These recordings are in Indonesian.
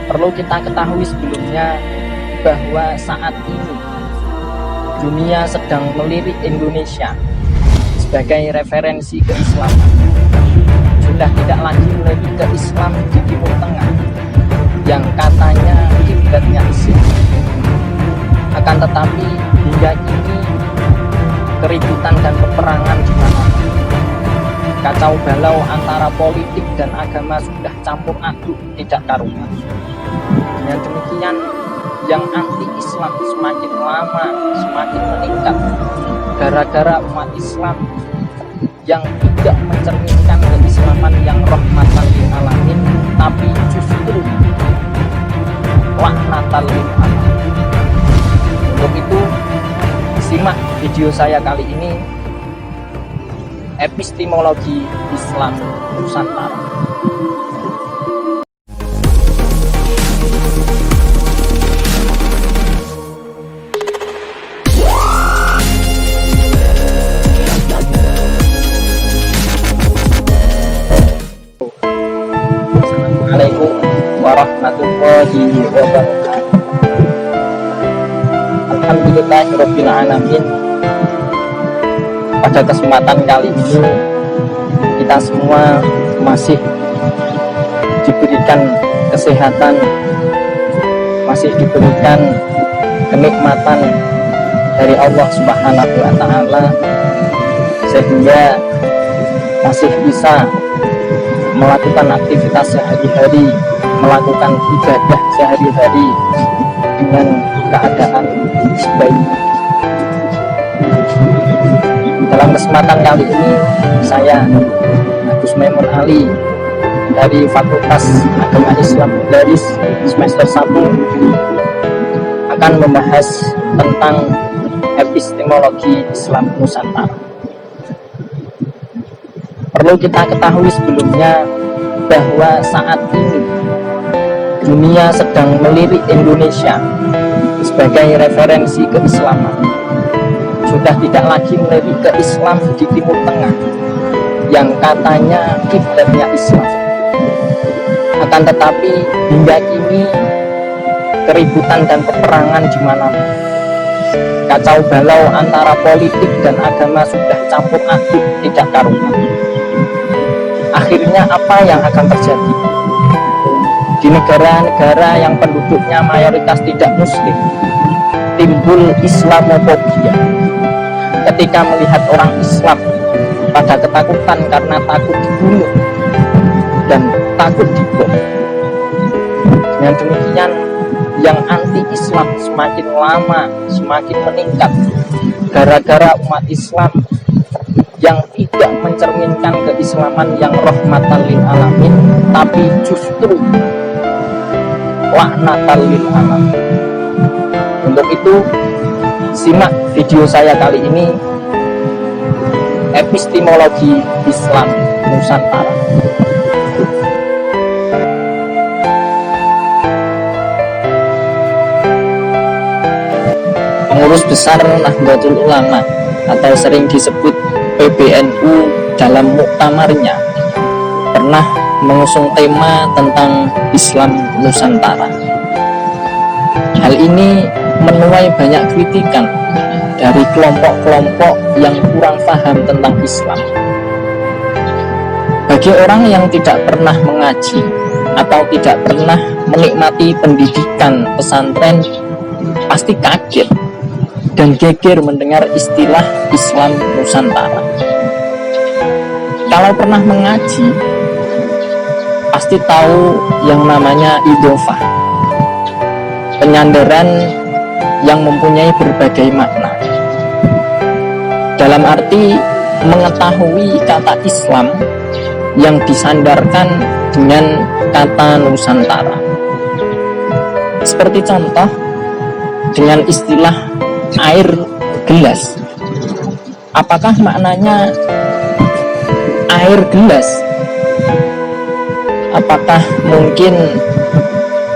Perlu kita ketahui sebelumnya bahwa saat ini dunia sedang melirik Indonesia sebagai referensi keislaman. Sudah tidak lagi melirik ke Islam di Timur Tengah yang katanya kiblatnya Islam. Akan tetapi hingga kini keributan dan peperangan di mana-mana. Kacau balau antara politik dan agama sudah campur aduk tidak karuan. Dengan demikian, yang anti-Islam semakin lama semakin meningkat gara-gara umat Islam yang tidak mencerminkan keislaman yang rahmatan lil alamin, tapi justru laknatan lil alamin. Untuk itu, simak video saya kali ini, epistemologi Islam Nusantara. Assalamualaikum warahmatullahi wabarakatuh. Alhamdulillahirabbil alamin. Pada kesempatan kali ini kita semua masih diberikan kesehatan, masih diberikan kenikmatan dari Allah Subhanahu wa Ta'ala, sehingga masih bisa melakukan aktivitas sehari-hari, melakukan ibadah sehari-hari dengan keadaan sebaiknya. Dalam kesempatan kali ini, saya Agus Maimun Ali dari Fakultas Agama Islam Udaris semester 1 akan membahas tentang epistemologi Islam Nusantara. Perlu kita ketahui sebelumnya bahwa saat ini dunia sedang melirik Indonesia sebagai referensi keislaman. Sudah tidak lagi melirik ke Islam di Timur Tengah yang katanya kiblatnya Islam. Akan tetapi hingga kini keributan dan peperangan di mana-mana. Kacau balau antara politik dan agama sudah campur aduk tidak karuan. Akhirnya apa yang akan terjadi? Di negara-negara yang penduduknya mayoritas tidak muslim, timbul Islamofobia. Ketika melihat orang Islam pada ketakutan karena takut dibunuh dan takut dibom. Dengan demikian, yang anti-Islam semakin lama semakin meningkat gara-gara umat Islam yang tidak mencerminkan keislaman yang rahmatan lil alamin, tapi justru laknatan lil alamin. Untuk itu, simak video saya kali ini, epistemologi Islam Nusantara. Pengurus besar Nahdlatul Ulama atau sering disebut PBNU dalam muktamarnya pernah mengusung tema tentang Islam Nusantara. Hal ini menuai banyak kritikan dari kelompok-kelompok yang kurang paham tentang Islam. Bagi orang yang tidak pernah mengaji atau tidak pernah menikmati pendidikan pesantren, pasti kaget dan geger mendengar istilah Islam Nusantara. Kalau pernah mengaji, pasti tahu yang namanya idhofah, penyandaran yang mempunyai berbagai makna. Dalam arti mengetahui kata Islam yang disandarkan dengan kata Nusantara. Seperti contoh dengan istilah air gelas. Apakah maknanya air gelas? Apakah mungkin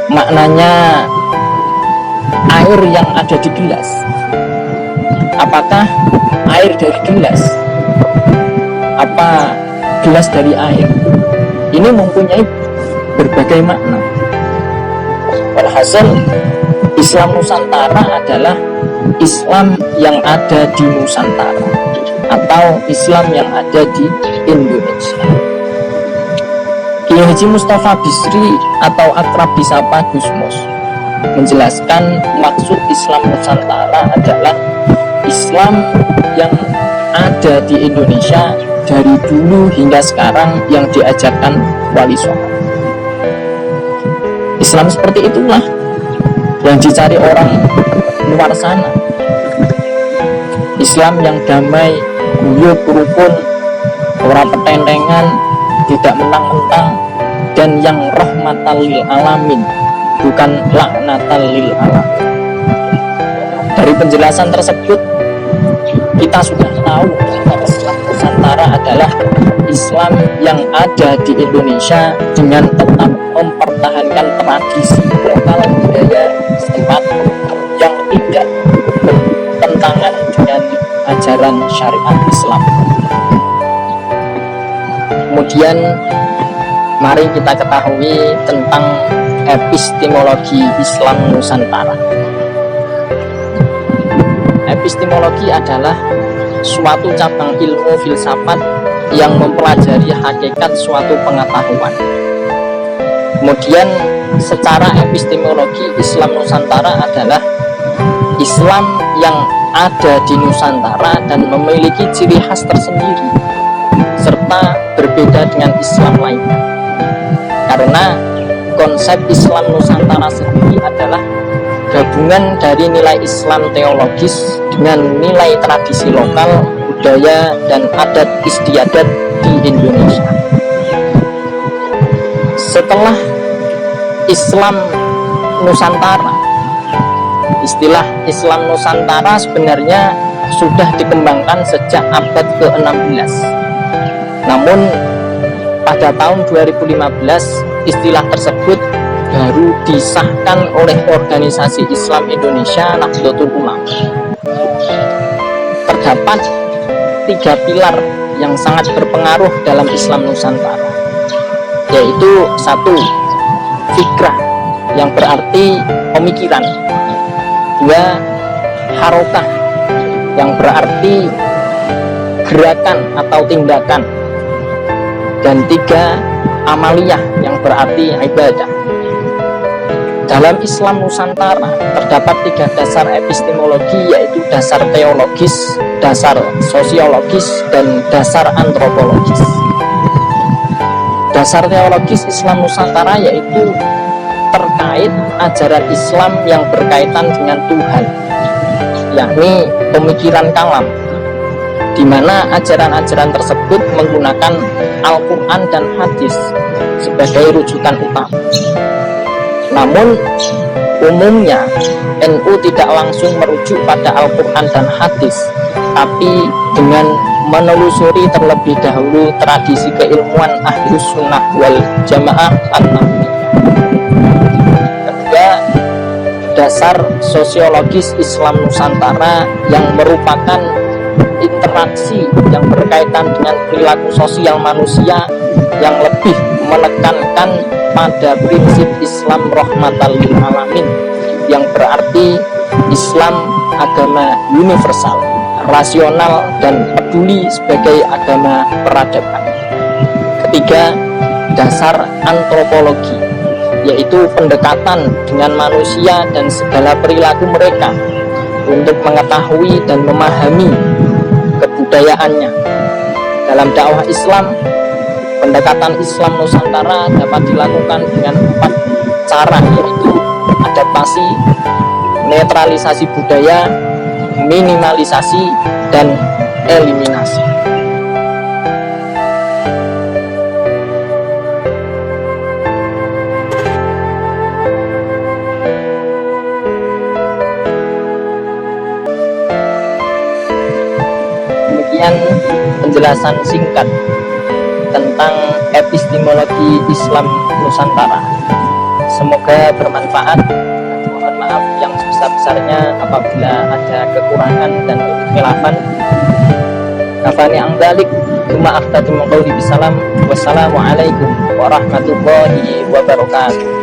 maknanya air yang ada di gelas? Apakah air dari gelas? Apa gelas dari air? Ini mempunyai berbagai makna. Walhasil, Islam Nusantara adalah Islam yang ada di Nusantara atau Islam yang ada di Indonesia. Kiai Haji Mustafa Bisri atau akrab disapa Gus Mus menjelaskan maksud Islam Nusantara adalah Islam yang ada di Indonesia dari dulu hingga sekarang yang diajarkan wali songo. Islam seperti itulah yang dicari orang luar sana. Islam yang damai, guyub, rukun, ora petentengan, tidak mentang-mentang, dan yang rahmatan lil alamin, bukan laknatan lil alamin. Dari penjelasan tersebut kita sudah tahu bahwa Islam Nusantara adalah Islam yang ada di Indonesia dengan tetap mempertahankan tradisi lokal budaya setempat yang tidak bertentangan dengan ajaran syariat Islam. Kemudian mari kita ketahui tentang epistemologi Islam Nusantara. Epistemologi adalah suatu cabang ilmu filsafat yang mempelajari hakikat suatu pengetahuan. Kemudian secara epistemologi Islam Nusantara adalah Islam yang ada di Nusantara dan memiliki ciri khas tersendiri serta berbeda dengan Islam lainnya. Karena konsep Islam Nusantara sendiri adalah gabungan dari nilai Islam teologis dengan nilai tradisi lokal, budaya, dan adat istiadat di Indonesia. Setelah Islam Nusantara, istilah Islam Nusantara sebenarnya sudah dikembangkan sejak abad ke-16. Namun pada tahun 2015 istilah tersebut baru disahkan oleh Organisasi Islam Indonesia Nahdlatul Ulama. Terdapat 3 pilar yang sangat berpengaruh dalam Islam Nusantara, yaitu 1. Fikrah, yang berarti pemikiran. 2. Harokah, yang berarti gerakan atau tindakan. Dan 3. Amaliyah, yang berarti ibadah. Dalam Islam Nusantara terdapat 3 dasar epistemologi, yaitu dasar teologis, dasar sosiologis, dan dasar antropologis. Dasar teologis Islam Nusantara yaitu terkait ajaran Islam yang berkaitan dengan Tuhan, yakni pemikiran kalam, di mana ajaran-ajaran tersebut menggunakan Al-Quran dan hadis sebagai rujukan utama. Namun umumnya NU tidak langsung merujuk pada Al-Quran dan hadis, tapi dengan menelusuri terlebih dahulu tradisi keilmuan Ahlus Sunnah wal Jamaah An-Nahwiyah. Kedua, dasar sosiologis Islam Nusantara yang merupakan interaksi yang berkaitan dengan perilaku sosial manusia yang lebih menekankan pada prinsip Islam rahmatan lil alamin, yang berarti Islam agama universal, rasional, dan peduli sebagai agama peradaban. Ketiga, dasar antropologi, yaitu pendekatan dengan manusia dan segala perilaku mereka untuk mengetahui dan memahami kebudayaannya. Dalam dakwah Islam, pendekatan Islam Nusantara dapat dilakukan dengan 4 cara, yaitu adaptasi, netralisasi budaya, minimalisasi, dan eliminasi. Demikian penjelasan singkat tentang epistemologi Islam Nusantara. Semoga bermanfaat. Mohon maaf yang sebesar-besarnya apabila ada kekurangan dan kekhilafan. Nafani ang dalik, cuma akhtatu min qawli bisalam. Wassalamualaikum warahmatullahi wabarakatuh.